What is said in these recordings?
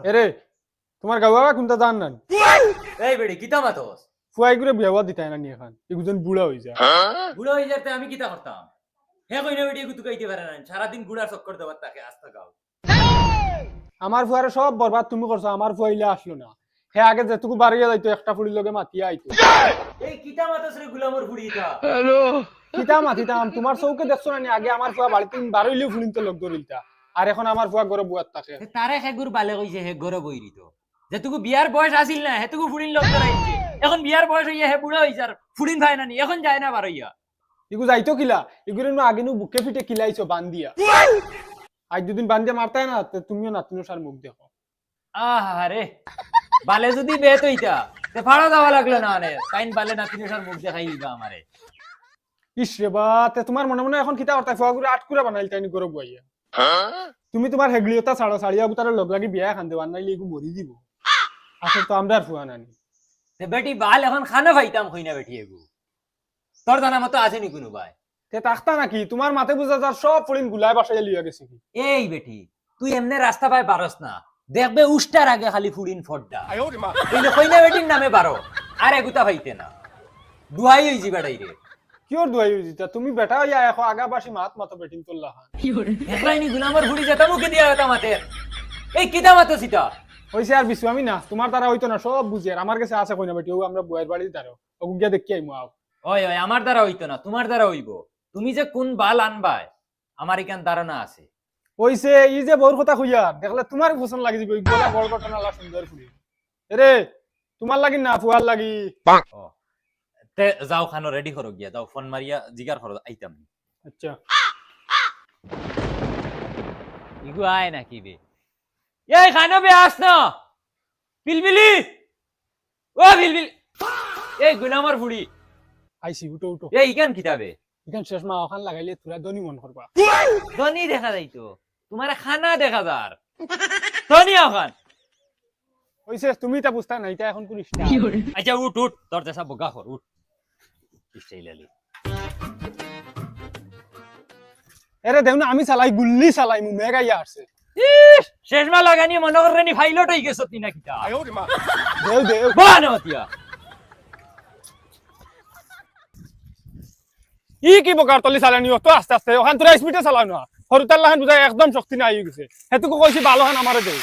এরে তোমার গাওয়া কোনটা জান না এই বেড়ি কিতা মাতস ফুয়াই করে বিয়া দিতাই না নি এখন এগুজন বুড়া হয়ে যায় বুড়ো হয়ে যেতে আমি কিতা করতাম হে কইনা বেড়ি গুতু গাইতে পারে না সারাদিন গুড়ার চক্কর দেবার তাকে আস্তা গাও আমার ফুয়ারে সব বরবাদ তুমি করছো আমার ফুয়াইলে আসলো না হে আগে যেটুকু বাড়িয়ে যাইতো একটা ফুড়ির লগে মাতিয়া আইতো এই কিতা মাতস রে গুলামর বুড়িটা কিতা মাতিতাম তোমার চৌকে দেখছো না নি আগে আমার ফুয়া বাড়িতে বারইলেও ফুলিনতে লোক ধরিলতা আর এখন আমার ফুয়া ঘরে বুয়ার থাকে তারে হেগুর বালে কইছে হে গরে বইরিত যেটুকু বিয়ার বয়স আছিল না হেতুকু ফুড়িন লোক ধরাইছে এখন বিয়ার বয়স হইয়া হে বুড়া হইছে আর ফুড়িন ভাই না নি এখন যায় না বারইয়া এগু যাইতো কিলা এগুলো আগে নু বুকে ফিটে কিলাইছো বান্দিয়া আজ দুদিন বান্দিয়া মারতাই না তুমিও নাতিনো সার মুখ দেখো আহারে বালে যদি বেত হইতা তে ফাড়া দেওয়া লাগলো না আনে তাইন বালে নাতিনের সার মুখ দেখাই দিবা আমারে ইস রে বা তোমার মনে মনে এখন কিতা করতা ফুয়া করে আটকুরা বানাইল তাইনি গরব বইয়া তুমি তোমার হেগলিয়তা ছাড়ো ছাড়িয়া বুতারে লগ লাগি বিয়া খান দেওয়ার নাইলে এগু মরি দিব আসলে তো আমরা আর ফুয়া নানি তে বেটি বাল এখন খানা পাইতাম কইনা বেটি এগু তোর জানা মতো আছে নি কোনো ভাই তে তাকতা নাকি তোমার মাথে বুঝা যার সব ফলিন গুলাই বাসাইয়া লিয়া গেছে কি এই বেটি তুই এমনে রাস্তা পায় পারস না দেখবে উষ্টার আগে খালি ফুড়িন ফড্ডা এই কইনা বেটির নামে বারো আর এগুতা পাইতে না দুহাই হই যাবে ডাইরে কিওর দুয়াই হইতা তুমি বেটা হইয়া এখন আগা বাসি মাত মতো বেটিং তোল্লা হান একলাইনি গুলামর ফুড়ি যেতা মুখে দিয়া হতা মাতে এই কিতা মাতো সিতা হইছে আর বিশু আমি না তোমার দ্বারা হইতো না সব বুঝি আর আমার কাছে আছে কইনা বেটি ও আমরা বুয়ের বাড়ির দ্বারা ওগু গিয়া দেখি আইমু আও ওই ওই আমার দ্বারা হইতো না তোমার দ্বারা হইব তুমি যে কোন বাল আনবাই আমার এখান ধারণা আছে হইছে ই যে বউর কথা কইয়া দেখলে তোমার পছন্দ লাগি যাবে গলা বড় ঘটনা লা সুন্দর ফুলি এরে তোমার লাগি না ফুয়ার লাগি ও তে যাও খানো রেডি করো গিয়া যাও ফোন মারিয়া জিগার করো আইতাম আচ্ছা ইগু আয় নাকি বে এই খানো বে আস না বিলবিলি ও বিলবিল এই গুলামর ফুড়ি আইসি উঠো উঠো এই ইকান কিতাবে এখান শেষ মা ওখান লাগাইলে তোরা দনি মন করবা ধনী দেখা যাইতো তোমার খানা দেখা যার ধনী ওখান হইছে তুমি তা বুঝতা না এটা এখন কোন ইস্টা আচ্ছা উঠ উঠ তোর দেশা বগা কর উঠ ইস্টাইলালি এরে দেউনা আমি চালাই গুল্লি চালাই মু মেগা ইয়া আসছে শেষমা লাগানি মনে করেনি ফাইলট হই গেছ তিনা কিতা দেউ দেউ বানো তিয়া ই কি বকার তলি চালানি তো আস্তে আস্তে ওখান তোরা স্পিডে চালাও না হরুতার লাহান বুঝাই একদম শক্তি নাই হয়ে গেছে হেতুকো কইছি ভালো হান আমারে দে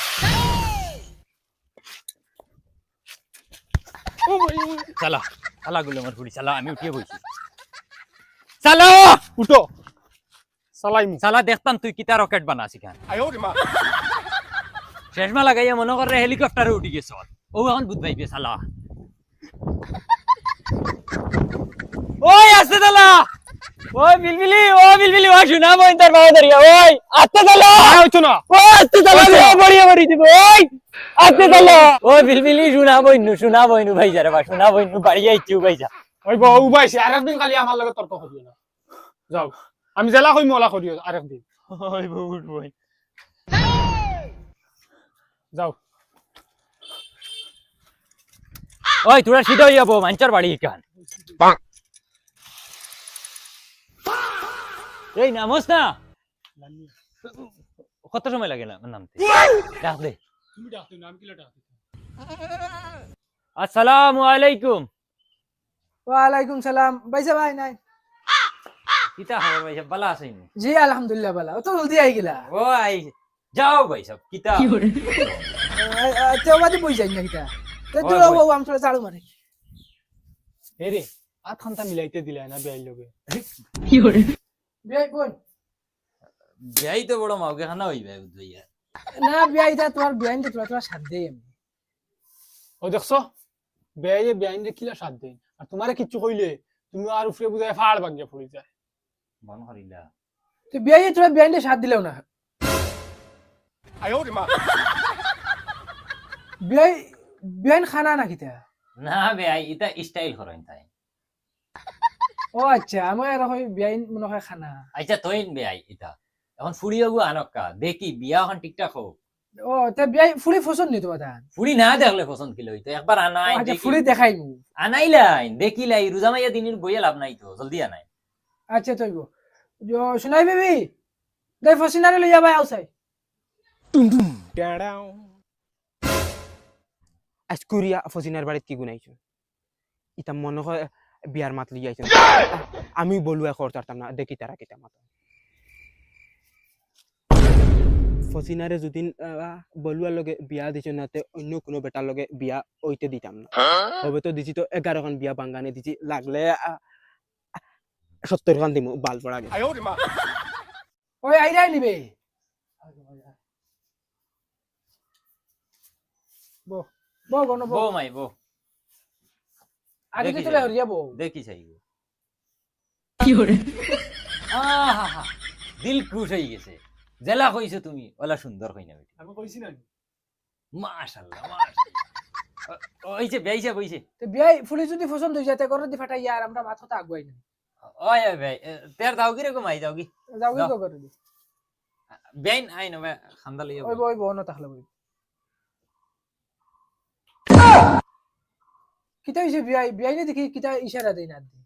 চালা চালা গুলামর ফুড়ি চালা আমি উঠিয়ে বইছি চালা উঠো চালাইমু চালা দেখতাম তুই কিতা রকেট বানাসি খান শেষমা লাগাইয়া মনে করে হেলিকপ্টারে উঠি গেছ ও এখন বুঝ পাইবে চালা ওই আসতে চালা ওই বিলবিলি ও শুনা বইন তার বাবা ধরিয়া ওই আসতে চালা হইতো না ও আসতে চালা বড়িয়া বড়ি দিব ওই আসতে চালা ওই বিলবিলি শুনা বইনু ভাই যারে বা শুনা বইনু বাড়ি যাইছিও ভাই যা ওই বউ বাইছে আরেকদিন খালি আমার লগে তর্ক করিও না যাও আমি জেলা কই মলা করিও আরেকদিন ওই বহুত বই যাও ওই তোরা সিধা হইয়া বউ মাঞ্চার বাড়ি কান এই নামস না কত সময় লাগে না নামতে ডাক দে তুমি ডাকতে নাম কি ডাকতে আসসালামু আলাইকুম ওয়ালাইকুম সালাম ভাইসা ভাই নাই কিতা খবর ভাই সব ভালো আছেন জি আলহামদুলিল্লাহ ভালো তো জলদি আই গেলা ও আই যাও ভাই সব কিতা তো বাদে বই যাই না কিটা তো তো ও আম থোড়া চালু মারে এরে আর খান্তা মিলাইতে দিলে না বেআই লগে বিয়াই কোন যাই তো বড় মাউকে খানা হইবে বুঝইয়া না বিয়াইটা তোমার বিয়াইন তো তোরা সাথ দেই আমি ও দেখছো বেআইয়ে বেআইন রে কিলা সাথ দেই আর তোমারে কিচ্ছু কইলে তুমি আর উফরে বুঝায় ফাড় ভাঙিয়া পড়ি যায় মন করিলা তো বিয়াই তোরা বিয়াইনটা সাথ দিলেও না বিয়াই বিয়াইন খানা না কিটা না ভাই এটা স্টাইল করেন তাই ও আচ্ছা আমার আর হয় বিয়াইন মনে হয় খানা আচ্ছা তইন ভাই এটা এখন ফুড়িও গো আনকা দেখি বিয়া এখন ঠিকঠাক হোক ও তা বিয়াই ফুলি পছন্দ নি তোমার দান ফুড়ি না দেখলে পছন্দ কিলো হইতো একবার আনাই আচ্ছা দেখি ফুলি দেখাই মু আনাইলাইন দেখিলাই রোজামাইয়া দিনের বইয়া লাভ নাই তো জলদি আনাই আচ্ছা তইব শুনাই বেবি দai ফসিনারে লইয়া ভাই আউসাই আজকুরিয়া ফসিনার বাড়িত কি গুনাইছো ইতা মনে হয় বিয়ার মাত লিয়ে আইছেন আমি বলুয়া করতাম না দেখি তারা কিতা মাত ফসিনারে যদিন বলুয়ার লগে বিয়া দিছো নাতে অন্য কোনো বেটার লগে বিয়া ওইতে দিতাম না হবে তো দিছি তো 11 খান বিয়া বাঙ্গানে দিছি লাগলে 70 খান দিমু বাল পড়া গে ওই আইরাই নিবে বো বো গনো বো বউ মাই বউ আগে দেখি চলে যাই। হরিয়া বো দেখি চাই আহা দিল খুশ হয়ে গেছে জেলা কইছো তুমি ওলা সুন্দর কইনা বেটি আমি কইছি না মাশাআল্লাহ মাশাআল্লাহ ওইছে বেইছে বইছে তো বিয়াই ফুলি যদি পছন্দ হই যায় তে করে দি ফাটাই আর আমরা মাথাটা আগুয়াই না ওই ভাই তের দাও কি রকম আই যাও কি যাও কি যাও। করে দি বেইন আই না খান্দা লইয়া ওই বো না তাহলে বই কিতা হইছে বিয়াই বিয়াই নে দেখি কিতা ইশারা দেই না দি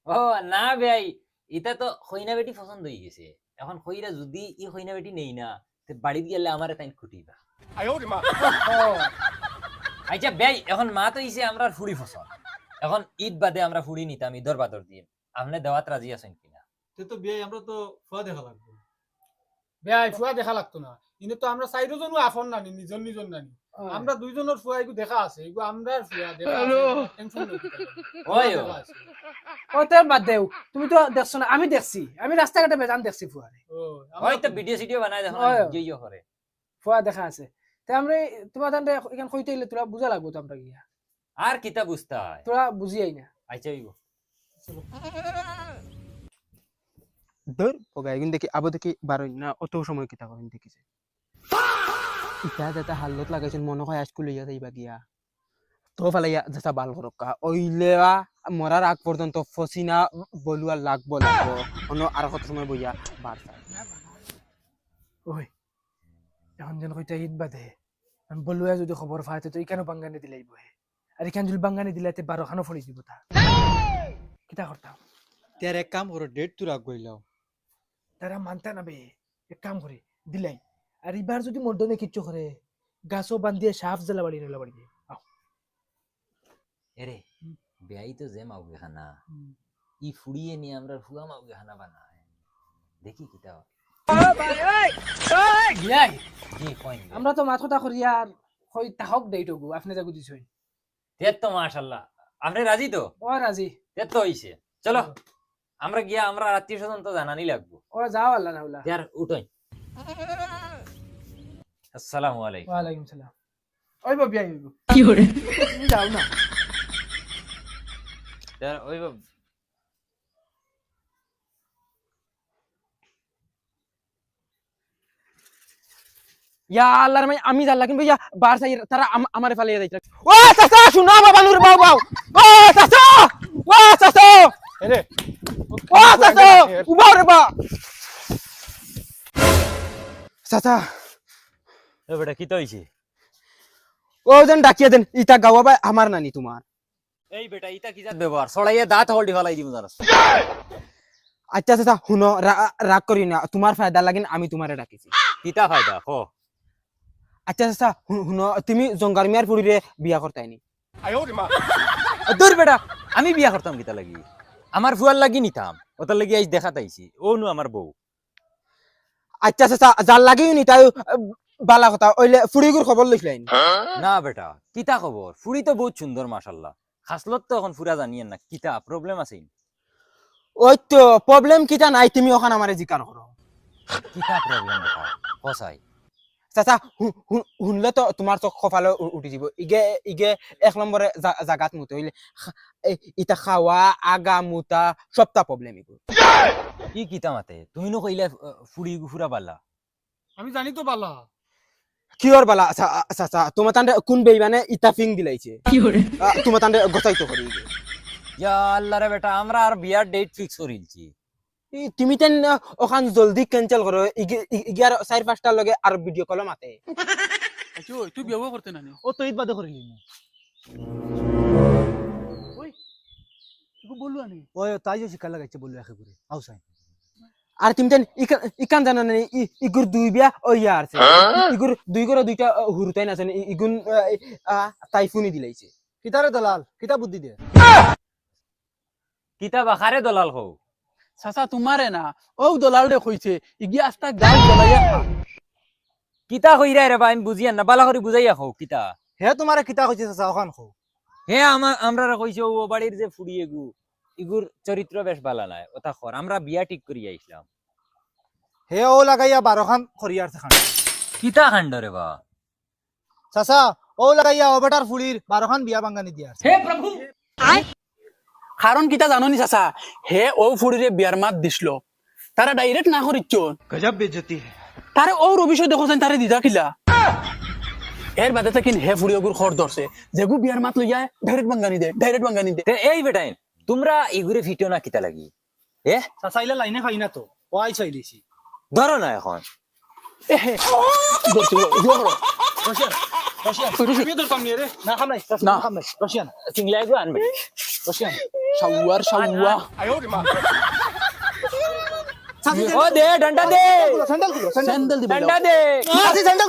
ও না ভাই এটা তো খইনা বেটি পছন্দ হয়ে গেছে এখন খইরা যদি ই খইনা বেটি নেই না তে বাড়িতে গেলে আমারে তাই খুঁটিবা আচ্ছা ভাই এখন মা তো ইসে আমরা ফুড়ি ফসল এখন ঈদ বাদে আমরা ফুড়ি নিতাম ঈদর বাদর দিয়ে আপনি দেওয়াত রাজি আছেন কিনা তো বিয়ে আমরা তো ফুয়া দেখা লাগবে বেয়াই ফুয়া দেখা লাগতো না কিন্তু তো আমরা চাইরোজনও আফন নানি নিজন নানি আমরা দুইজনের ফুয়া এগু দেখা আছে এগু আমরার ফুয়া দেখা আছে টেনশন নাই ওই ও। দেখা আছে। ও তে বাদ দেও তুমি তো দেখছ না আমি দেখছি আমি রাস্তাঘাটে বেজান দেখছি ফুয়ারে ও ওই তো ভিডিও সিডিও বানায় দেখুন ওই। গিয়ে করে ফুয়া দেখা আছে তে আমরা তোমার তান্ডে এখান কইতে ইলে তোরা বুঝা লাগবো তো আমরা গিয়া আর কিতা বুঝতে হয় তোরা বুঝিয়াই না আচ্ছা হইব দর পগাই গুন দেখি আবো দেখি বারো না অত সময় কিতা করেন দেখিছে ইটা যাতে হালত লাগাইছেন মনে হয় স্কুল লইয়া যাইবা গিয়া তো ফালাইয়া যাতা বাল করকা ওইলেবা মরার আগ পর্যন্ত ফসিনা বলুয়া লাগবো অন্য আর কত সময় বইয়া বাড়তা ওই এখন যেন কইতে ঈদ বাদে আমি বলুয়া যদি খবর পাইতে তো ইখানো বাঙ্গানি দিলাইব আর এখান যদি বাঙ্গানি দিলাইতে 12 খানো ফড়ি দিব তা কিতা করতাম তার এক কাম করো ডেট তুই রাখ গইলাও তারা মানতে না বে এক কাম করে দিলাই আর এবার যদি মর্দনে কিচ্ছু করে গাছও বান্ধিয়ে সাফ জ্বালা বাড়ি নলা বাড়ি এরে বেয়াই তো যে মাউগে খানা ই ফুড়িয়ে নিয়ে আমরা ফুয়া মাউগে খানা বানায় দেখি কিতা হয়। বিয়াই জি কইন আমরা তো মাথাটা করিয়া আর কই তাহক দেই তো আপনি যাগু দিছই তেত তো মাশাআল্লাহ আপনি রাজি তো ও রাজি তেত তো হইছে চলো আমরা গিয়া আমরা আত্মীয় স্বজন তো জানানি লাগবো ও যাও আল্লাহ না হলা यार উঠোই আসসালামু আলাইকুম ওয়া আলাইকুম সালাম ওই বাবি আইব কি করে তুমি যাও না यार ওই ইয়া আল্লাহর মাই আমি জানলা কিন্তু ইয়া বার সাই তারা আমারে ফালিয়ে যাইতা ও চাচা শুনা বাবা নূর বাউ বাউ ও চাচা এরে ও চাচা উবাও রে বা চাচা এ বেটা কি তো হইছে ও যেন ডাকিয়ে দেন ইটা গাওয়া ভাই আমার নানি তোমার এই বেটা ইটা কি জাত ব্যবহার ছড়াইয়া দাঁত হলডি ফলাই দিমু জানাস আচ্ছা চাচা শুনো রাগ করি না তোমার ফায়দা লাগিন আমি তোমারে ডাকিছি কিতা ফায়দা কো আচ্ছা চাচা শুনো তুমি জঙ্গার মিয়ার পুরীরে বিয়া করতাইনি দূর বেটা আমি বিয়া করতাম কিতা লাগি আমার ফুয়ার লাগি নিতাম ওটার লাগি আইস দেখা তাইছি ও নু আমার বউ আচ্ছা চাচা যার লাগিও নি তাই বালা কথা ওইলে ফুড়িগুর খবর লইছিলেন না বেটা কিতা খবর ফুড়ি তো বহুত সুন্দর মাশাআল্লাহ খাসলত তো এখন ফুরা জানিয়েন না কিতা প্রবলেম আছে ওই তো প্রবলেম কিটা নাই তুমি ওখানে আমারে জিকার করো কিতা প্রবলেম বেটা কসাই চাচা শুনলে তো তোমার চোখ কপালে উঠি যাব ইগে ইগে 1 নম্বরে জাগাত মুতে হইলে ইটা খাওয়া আগা মুতা সবটা প্রবলেম ইগো কি কিতা মাতে তুমি নো কইলা ফুড়ি ফুরা পারলা আমি জানি তো বালা কিয়র বালা চাচা তোমার তান্ডে কোন বেইমানে ইটা ফিং দিলাইছে কি করে তোমার তান্ডে গতাইতো করি ইয়া আল্লাহ রে বেটা আমরা আর বিয়ার ডেট ফিক্স করিলছি তুমি তেন ওখান জলদি ক্যান্সেল করো ইগার 4-5টার লগে আর ভিডিও কল মাতে তুই বিয়ে করতে না ও তো ঈদ বাদে করিলি ওই তুই বললু আনি ওই তাই যে শিকার লাগাইছে বললো একে করে আউসাই আর তুমি তেন ইকান জানো না ইগুর দুই বিয়া ওইয়া আছে ইগুর দুই করে দুইটা হুরুতাই আছে ইগুন তাইফুনি দিলাইছে কিতারে দলাল কিতা বুদ্ধি দে কিতাব আখারে দলাল হও চাচা তোমারে না ও দলাল রে কইছে ইগি আস্তা গাল জ্বলাইয়া খা কিতা কইরা রে বা আমি বুঝিয়া না বালা করে বুঝাইয়া হও কিতা হে তোমারে কিতা কইছে চাচা ওখান খো হে আমরা কইছে ও বাড়ির যে ফুড়িয়ে গু ইগুর চরিত্র বেশ ভালো নাই ওটা খর আমরা বিয়া ঠিক করি আইছিলাম হে ও লাগাইয়া 12 খান খরিয়ার খান কিতা কাণ্ড রে বা চাচা ও লাগাইয়া ও বেটার ফুলির 12 খান বিয়া বাঙ্গানি দিয়া হে প্রভু কারণ কিতা জানোনি চাচা হে ও ফুলিরে বিয়ার মাত দিছিল তারা ডাইরেক্ট না করিচ্ছন গজব বেজতি তারে ও রবিশয় দেখো তারে দিদা কিলা এর বাদে থাকিন হে ফুড়ি ওগুর খর ধরছে যেগু বিয়ার মাত লইয়া ডাইরেক্ট বাঙ্গানি দে তে এই বেটাই তোমরা ইগুরে ফিটো না কিতা লাগি এ চাচাইলে লাইনে খাই না তো ও আই চাইলিছি ধরো না এখন চিংলাই গো আনবে ও দে ডন্ডা দে ডন্ডা দে স্যান্ডেল